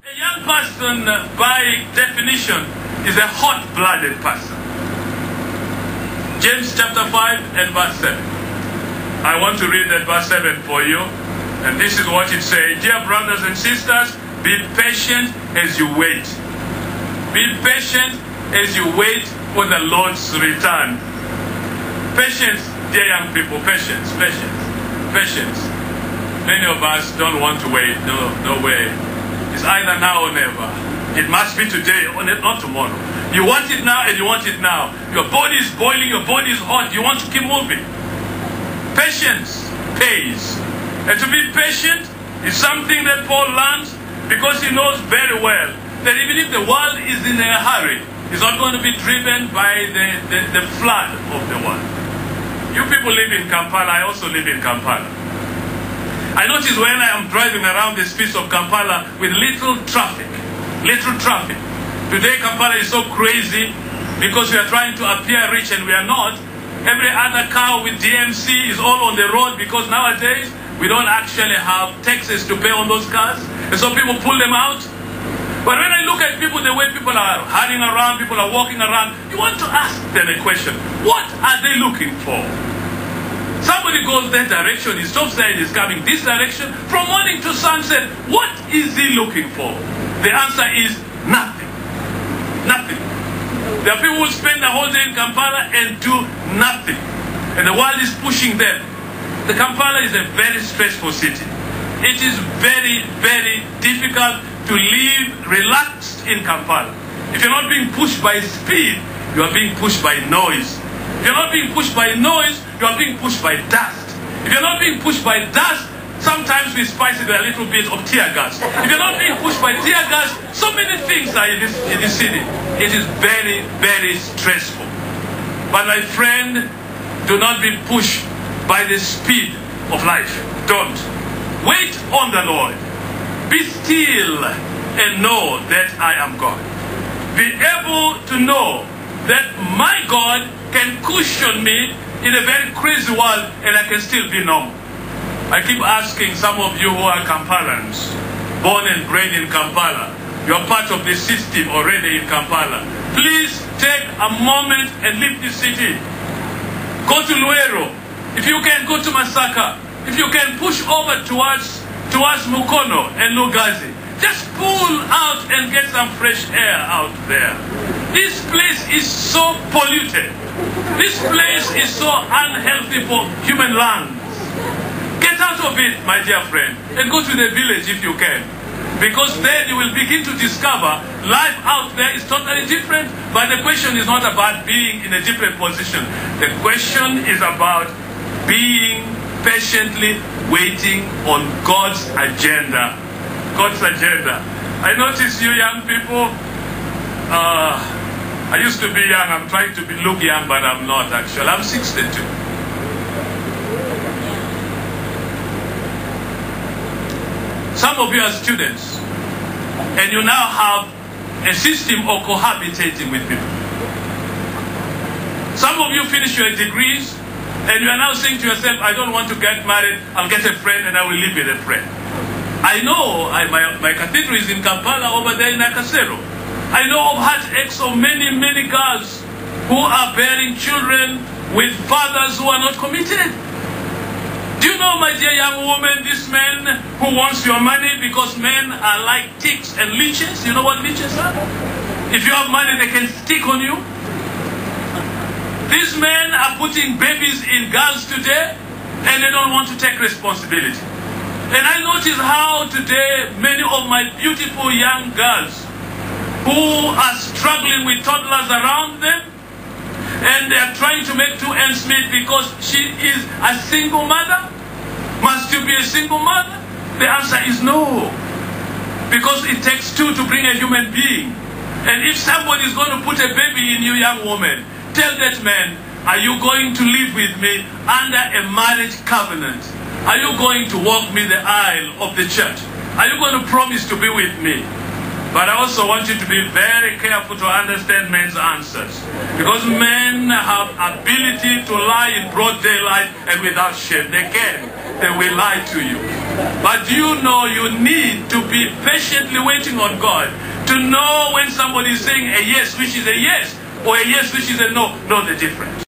A young person, by definition, is a hot-blooded person. James chapter 5 and verse 7. I want to read that verse 7 for you. And this is what it says. Dear brothers and sisters, be patient as you wait. Be patient as you wait for the Lord's return. Patience, dear young people, patience, patience, patience. Many of us don't want to wait. No way. It's either now or never. It must be today or not tomorrow. You want it now and you want it now. Your body is boiling, your body is hot. You want to keep moving. Patience pays. And to be patient is something that Paul learns because he knows very well that even if the world is in a hurry, it's not going to be driven by the flood of the world. You people live in Kampala. I also live in Kampala. I notice when I am driving around the streets of Kampala with little traffic. Today Kampala is so crazy because we are trying to appear rich and we are not. Every other car with DMC is all on the road because nowadays we don't actually have taxes to pay on those cars. And so people pull them out. But when I look at people, the way people are hurrying around, people are walking around, you want to ask them a question. What are they looking for? Somebody goes that direction, he stops there and is coming this direction. From morning to sunset, what is he looking for? The answer is nothing. Nothing. There are people who spend the whole day in Kampala and do nothing. And the world is pushing them. The Kampala is a very stressful city. It is very, very difficult to live relaxed in Kampala. If you're not being pushed by speed, you are being pushed by noise. If you're not being pushed by noise, you are being pushed by dust. If you're not being pushed by dust, sometimes we spice it with a little bit of tear gas. If you're not being pushed by tear gas, so many things are in this city. It is very, very stressful. But my friend, do not be pushed by the speed of life. Don't. Wait on the Lord. Be still and know that I am God. Be able to know that my God can cushion me in a very crazy world and I can still be normal. I keep asking some of you who are Kampalans, born and bred in Kampala, you're part of the system already in Kampala. Please take a moment and leave the city. Go to Luero. If you can, go to Masaka. If you can, push over towards Mukono and Lugazi. Just pull out and get some fresh air out there. This place is so polluted. This place is so unhealthy for human lungs. Get out of it, my dear friend, and go to the village if you can. Because then you will begin to discover life out there is totally different. But the question is not about being in a different position. The question is about being patiently waiting on God's agenda. God's agenda. I notice you young people, I used to be young. I'm trying to look young, but I'm not actually. I'm 62. Some of you are students, and you now have a system of cohabitating with people. Some of you finish your degrees, and you are now saying to yourself, I don't want to get married, I'll get a friend and I will live with a friend. I know my cathedral is in Kampala over there in Nakasero. I know of heartaches of many, many girls who are bearing children with fathers who are not committed. Do you know, my dear young woman, this man who wants your money because men are like ticks and leeches? You know what leeches are? If you have money, they can stick on you. These men are putting babies in girls today and they don't want to take responsibility. And I notice how today many of my beautiful young girls who are struggling with toddlers around them and they are trying to make 2 ends meet because she is a single mother. Must you be a single mother? The answer is no. Because it takes 2 to bring a human being. And if somebody is going to put a baby in you, young woman, tell that man, are you going to live with me under a marriage covenant? Are you going to walk me the aisle of the church? Are you going to promise to be with me? But I also want you to be very careful to understand men's answers. Because men have ability to lie in broad daylight and without shame. They can. They will lie to you. But you know you need to be patiently waiting on God to know when somebody is saying a yes which is a yes or a yes which is a no. Know the difference.